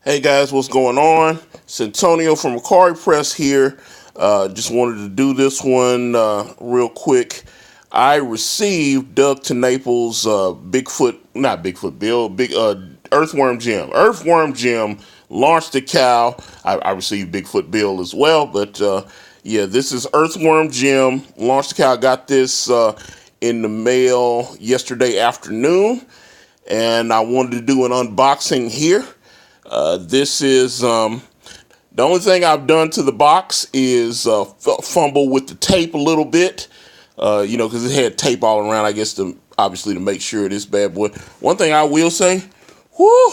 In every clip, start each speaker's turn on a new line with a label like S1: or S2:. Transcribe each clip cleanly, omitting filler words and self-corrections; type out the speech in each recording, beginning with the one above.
S1: Hey guys, what's going on? It's Antonio from Macari Press here. Just wanted to do this one real quick. I received Doug TenNapel's not Bigfoot Bill, big Earthworm Jim. Earthworm Jim launched the cow. I received Bigfoot Bill as well, but yeah, this is Earthworm Jim launched the cow. I got this in the mail yesterday afternoon, and I wanted to do an unboxing here. This is the only thing I've done to the box is fumble with the tape a little bit, because it had tape all around, I guess, obviously to make sure this bad boy. One thing I will say, whoo,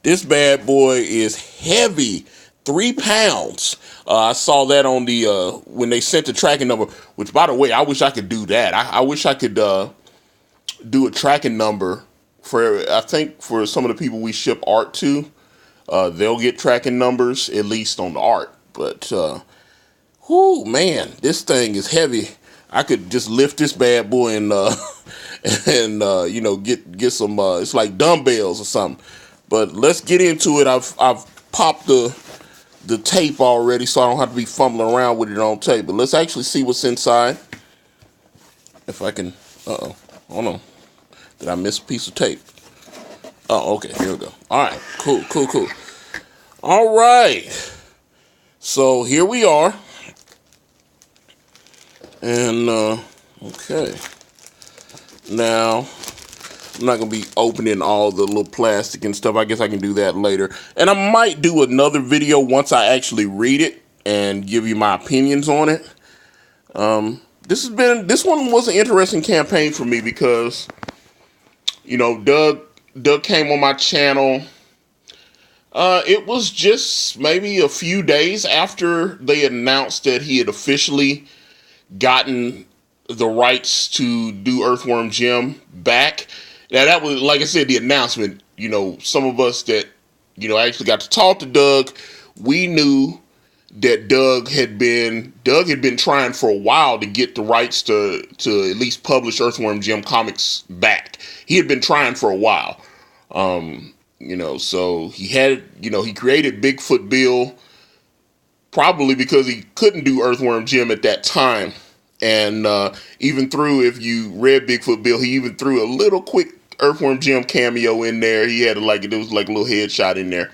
S1: this bad boy is heavy, 3 pounds. I saw that on the when they sent the tracking number, which, by the way, I wish I could do that. I wish I could do a tracking number I think for some of the people we ship art to. They'll get tracking numbers, at least on the art. But, whoo, man, this thing is heavy. I could just lift this bad boy and get some, it's like dumbbells or something. But let's get into it. I've popped the tape already, so I don't have to be fumbling around with it on tape. But let's actually see what's inside. If I can, hold on. Did I miss a piece of tape? Oh, okay, here we go. All right, cool. All right, so here we are. And, okay. Now, I'm not going to be opening all the little plastic and stuff. I guess I can do that later. And I might do another video once I actually read it and give you my opinions on it. This one was an interesting campaign for me because, Doug came on my channel. It was just maybe a few days after they announced that he had officially gotten the rights to do Earthworm Jim back. Now, that was, like I said, the announcement. Some of us that, actually got to talk to Doug, we knew that Doug had been trying for a while to get the rights to at least publish Earthworm Jim comics back. He had been trying for a while. So he had, he created Bigfoot Bill probably because he couldn't do Earthworm Jim at that time. And if you read Bigfoot Bill, he even threw a little quick Earthworm Jim cameo in there. He had there was like a little headshot in there.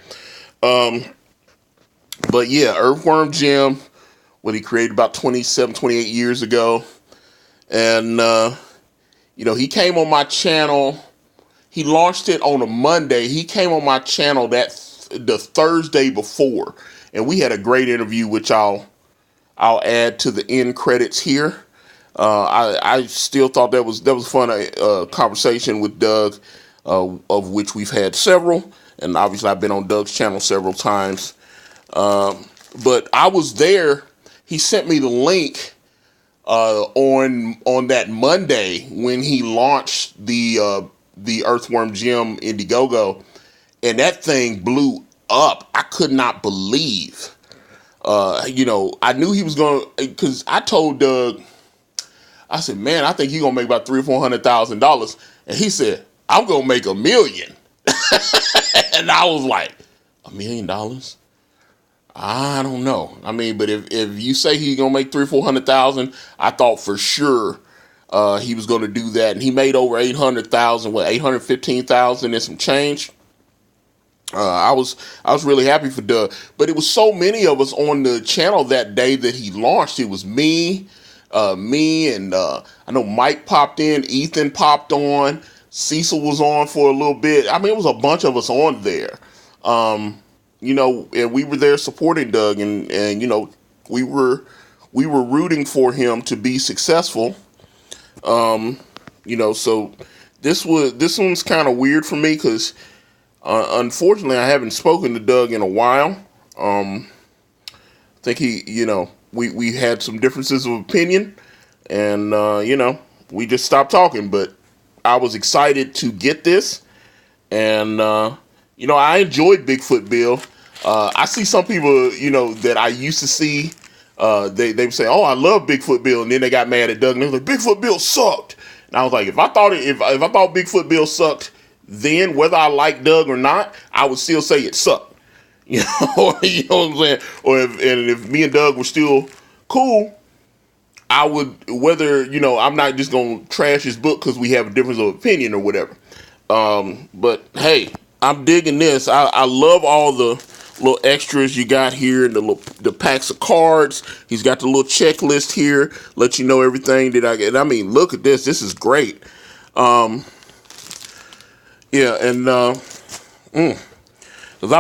S1: But yeah, Earthworm Jim, what he created about 27, 28 years ago. And, he came on my channel. He launched it on a Monday. He came on my channel the Thursday before. And we had a great interview, which I'll add to the end credits here. I still thought that was fun, conversation with Doug, of which we've had several. And obviously I've been on Doug's channel several times. But I was there. He sent me the link on that Monday when he launched the Earthworm Jim Indiegogo, and that thing blew up. I could not believe. I knew he was going to, because I told Doug, I said, man, I think he's gonna make about $300,000-$400,000, and he said, I'm gonna make $1 million. And I was like, $1 million? I don't know. I mean, but if you say he's gonna make $300,000-$400,000, I thought for sure he was gonna do that, and he made over $800,000, $815,000 and some change. I was really happy for Doug, but it was so many of us on the channel that day that he launched. It was me, and I know Mike popped in, Ethan popped on, Cecil was on for a little bit. I mean, it was a bunch of us on there. And we were there supporting Doug, and we were rooting for him to be successful. So this one's kind of weird for me because unfortunately I haven't spoken to Doug in a while. I think we had some differences of opinion, and we just stopped talking. But I was excited to get this, and I enjoyed Bigfoot Bill. I see some people, that I used to see, they would say, oh, I love Bigfoot Bill, and then they got mad at Doug, and they were like, Bigfoot Bill sucked. And I was like, if I thought Bigfoot Bill sucked, then whether I liked Doug or not, I would still say it sucked. You you know what I'm saying? Or if me and Doug were still cool, I would, whether, I'm not just going to trash his book because we have a difference of opinion or whatever. But hey, I'm digging this. I love all the little extras you got here, and the packs of cards. He's got the little checklist here, let you know everything that I get. I mean, look at this. This is great. Yeah, and because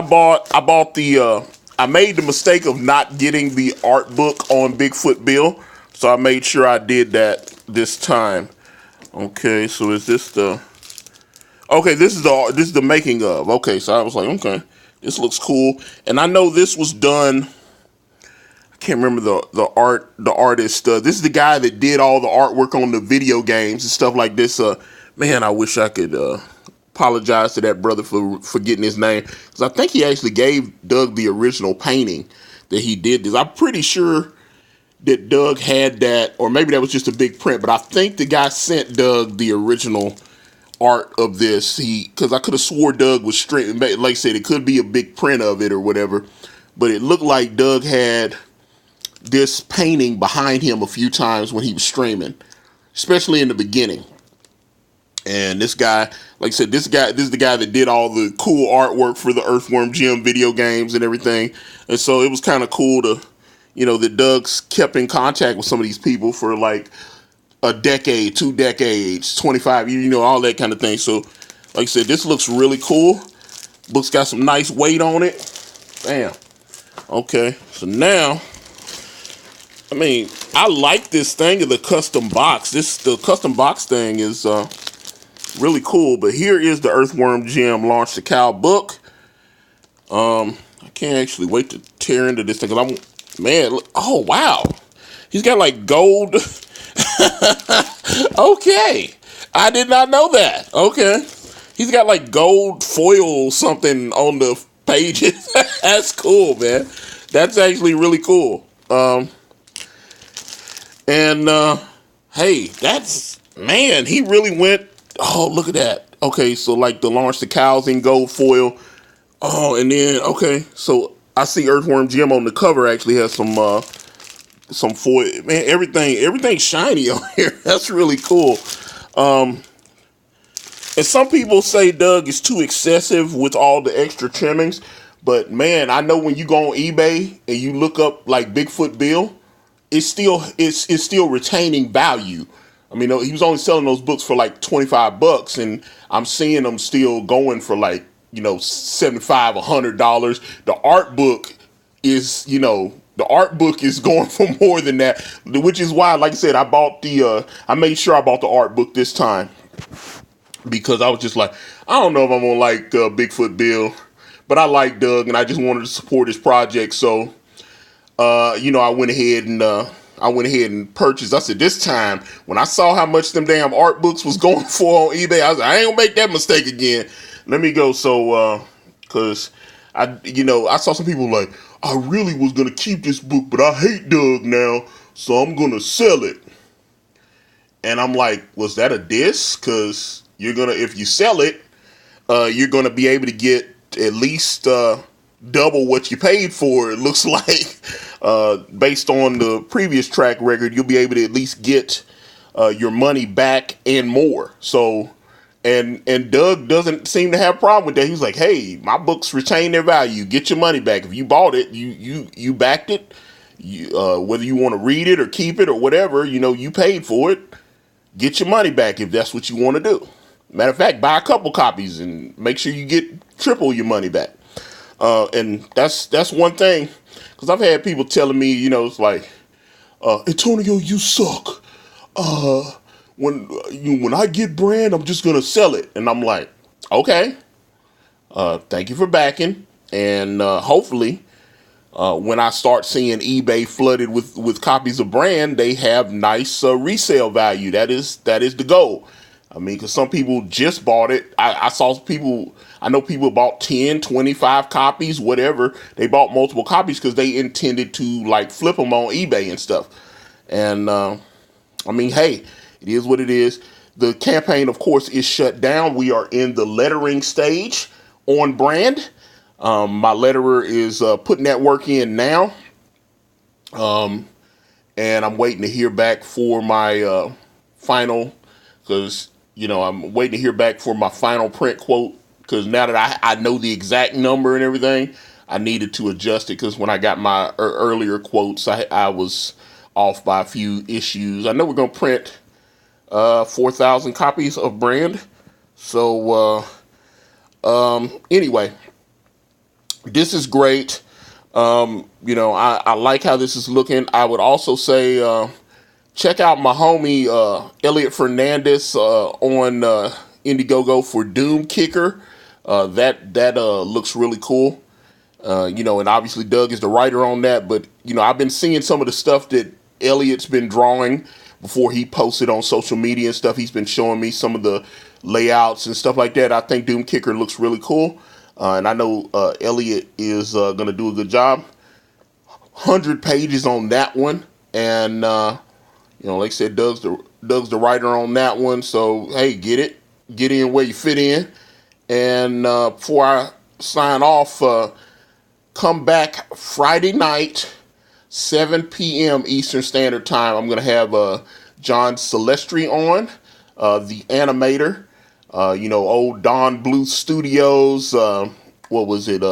S1: I made the mistake of not getting the art book on Bigfoot Bill, so I made sure I did that this time. Okay, so is this the? Okay, this is the making of. Okay, so I was like, okay, this looks cool, and I know this was done. I can't remember the artist. This is the guy that did all the artwork on the video games and stuff like this. Man, I wish I could apologize to that brother for forgetting his name, because I think he actually gave Doug the original painting that he did this. I'm pretty sure that Doug had that, or maybe that was just a big print, but I think the guy sent Doug the original art of this. Because I could have swore Doug was straight, like I said, it could be a big print of it or whatever, but it looked like Doug had this painting behind him a few times when he was streaming, especially in the beginning. And this guy, like I said, this is the guy that did all the cool artwork for the Earthworm Jim video games and everything. And so it was kind of cool to, that Doug's kept in contact with some of these people for like a decade, 2 decades, 25 years, all that kind of thing. So, like I said, this looks really cool. Book's got some nice weight on it. Bam. Okay, so now, I mean, I like this thing of the custom box. The custom box thing is really cool. But here is the Earthworm Jim Launch the Cow book. I can't actually wait to tear into this thing, because oh wow, he's got like gold. Okay, I did not know that. Okay, he's got like gold foil something on the pages. That's cool, man. That's actually really cool. Hey, he really went. Oh, look at that. Okay, so like the Launch the Cows in gold foil. Oh, and then okay, so I see Earthworm Jim on the cover actually has some foil. Man, everything's shiny on here. That's really cool. And some people say Doug is too excessive with all the extra trimmings, but man, I know when you go on eBay and you look up like Bigfoot Bill, it's still retaining value. I mean, he was only selling those books for like $25, and I'm seeing them still going for like, $75, $100. The art book is going for more than that, which is why, like I said, I made sure I bought the art book this time, because I was just like, I don't know if I'm gonna like Bigfoot Bill, but I like Doug, and I just wanted to support his project. So, I went ahead and purchased. I said, this time, when I saw how much them damn art books was going for on eBay, I was like, I ain't gonna make that mistake again. Let me go. So, cause I saw some people like, I really was gonna keep this book, but I hate Doug now, so I'm gonna sell it. And I'm like, was that a diss? Cause if you sell it, you're gonna be able to get at least double what you paid for. It looks like, based on the previous track record, you'll be able to at least get your money back and more. So, and Doug doesn't seem to have a problem with that. He's like, hey, my books retain their value. Get your money back. If you bought it, you backed it. Whether you want to read it or keep it or whatever, you paid for it. Get your money back if that's what you want to do. Matter of fact, buy a couple copies and make sure you get triple your money back. And that's one thing, because I've had people telling me, it's like, Antonio, you suck. When I get brand, I'm just gonna sell it. And I'm like, okay, thank you for backing, and hopefully, when I start seeing eBay flooded with copies of brand, they have nice resale value. That is the goal. I mean, because some people just bought it. I know people bought 10, 25 copies, whatever. They bought multiple copies because they intended to like flip them on eBay and stuff. And I mean, hey, it is what it is. The campaign, of course, is shut down. We are in the lettering stage on brand. My letterer is putting that work in now, and I'm waiting to hear back for my final, because I'm waiting to hear back for my final print quote, because now that I know the exact number and everything, I needed to adjust it, because when I got my earlier quotes, I was off by a few issues. I know we're going to print 4,000 copies of Brand. So anyway, this is great. I like how this is looking. I would also say check out my homie Elliot Fernandez on Indiegogo for Doom Kicker. That looks really cool. And obviously Doug is the writer on that, but I've been seeing some of the stuff that Elliot's been drawing before he posted on social media and stuff. He's been showing me some of the layouts and stuff like that. I think Doom Kicker looks really cool. And I know Elliot is going to do a good job. 100 pages on that one. And, like I said, Doug's the writer on that one. So, hey, get in where you fit in. And before I sign off, come back Friday night, 7 p.m. Eastern Standard Time. I'm going to have John Celestri on, the animator. Old Don Bluth Studios. What was it?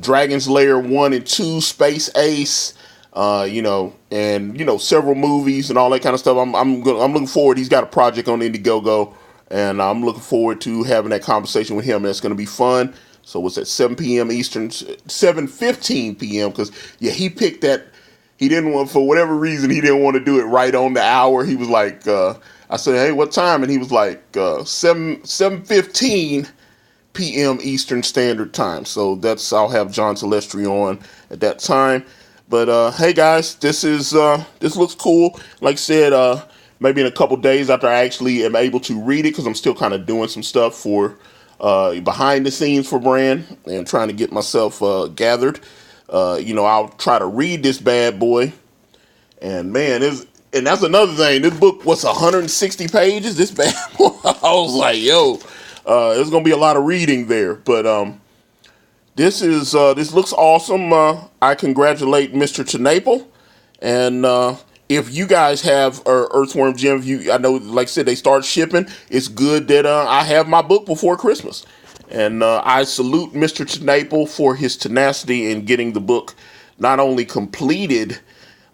S1: Dragon's Lair 1 and 2, Space Ace. And several movies and all that kind of stuff. I'm looking forward. He's got a project on Indiegogo, and I'm looking forward to having that conversation with him. That's going to be fun. So it's at 7 p.m. Eastern, 7:15 p.m. Because he picked that. He didn't want, for whatever reason, he didn't want to do it right on the hour. He was like, I said, hey, what time? And he was like, 7:15 p.m. Eastern Standard Time. So I'll have John Celestri on at that time. But hey guys, this looks cool. Like I said, maybe in a couple days after I actually am able to read it, because I'm still kind of doing some stuff for behind the scenes for Brand and trying to get myself gathered. I'll try to read this bad boy. And man, that's another thing. This book was 160 pages. This bad boy, I was like, yo, there's gonna be a lot of reading there. But this looks awesome. I congratulate Mr. TenNapel. And if you guys have Earthworm Jim, I know, like I said, they start shipping. It's good that I have my book before Christmas. And I salute Mr. TenNapel for his tenacity in getting the book not only completed,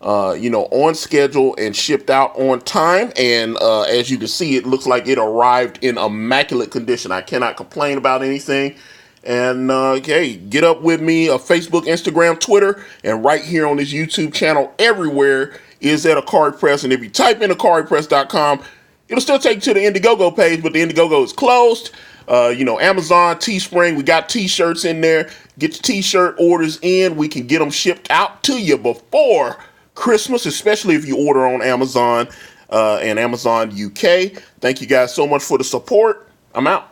S1: on schedule and shipped out on time. And as you can see, it looks like it arrived in immaculate condition. I cannot complain about anything. And hey, get up with me, Facebook, Instagram, Twitter, and right here on this YouTube channel. Everywhere is at Akari Press. And if you type in AkariPress.com, it'll still take you to the Indiegogo page, but the Indiegogo is closed. Amazon, Teespring, we got t-shirts in there. Get your t-shirt orders in. We can get them shipped out to you before Christmas, especially if you order on Amazon and Amazon UK. Thank you guys so much for the support. I'm out.